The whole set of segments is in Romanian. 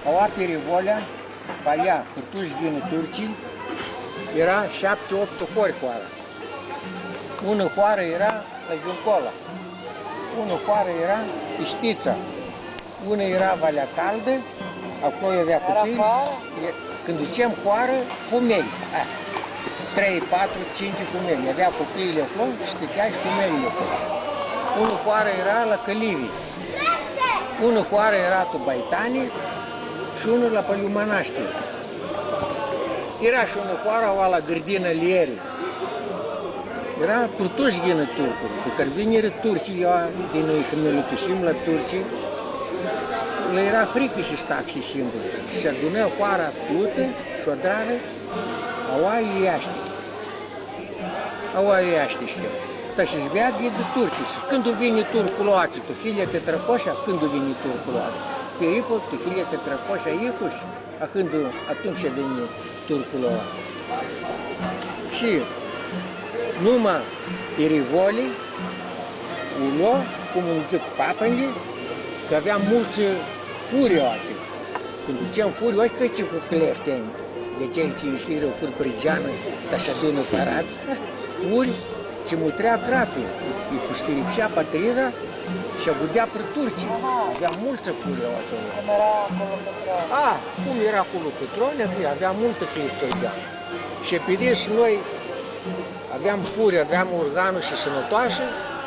Au perivolea, palea, cârtuși din turcii, era 7-8 hori hoara. Una hoară era la Juncola, una hoară era Istița, una era Valea Caldă, acolo avea copii. Când duceam hoară, fumeli. 3, 4, 5 fumeli. Avea copiile acolo, stătea și fumelile acolo. Una hoară era la Călivi, una hoară era la Baitani și unul la Păliu Mănaștri. Era și una hoară la Grădina Lierii. Era prutuși ghină turcuri, pe care viniră turcii, din noi când ne lupășim la turcii, le era frică și stac și singuri. Și adună hoara plută și o drară, aua iaște. Aua iaște știu. Dar și-și vea de turcii. Și când vine turcul oace, tu hilie te trăcoșa, când vine turcul oace? Pericol, tu hilie te trăcoșa, icuși, atunci vine turcul oace. Și numai perivolii, ulo, cum îl zic papănii, că aveam mulți furioase. Când duceam furioase, că ce cu clefteni, de cei ce ieșiră furi prigeană, dar și adună parat, furi ce mutrea crape, îi puștiricea patriera și agudea pe turcii. Avea multă furioase. Cum era acolo Petrone? Cum era acolo Petrone, avea multă cleftoi. Și pe și noi aveam furi, aveam organul și sănătoasă,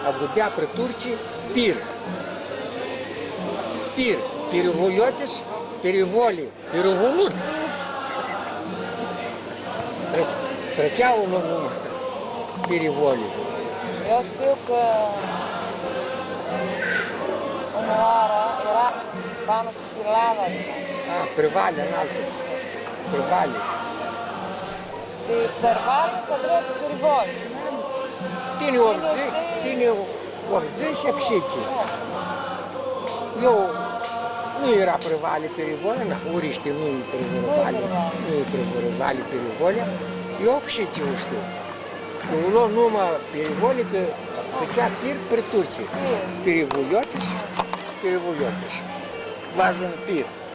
agudea pe turcii, perivoliotes, perivoli, perivolut. Treceau numai perivoli. Eu știu că în oară era banul Stilava. Prevale, înaltă. Prevale. De Prevale să drept perivoli. Tine orze și apșiții. Eu nu era prevale perivole, uriște nu e prevale perivole, eu și ce știu. Că o luăm numai perivole, că făcea pir pre turcii. Perivoliotes. Varză în pir.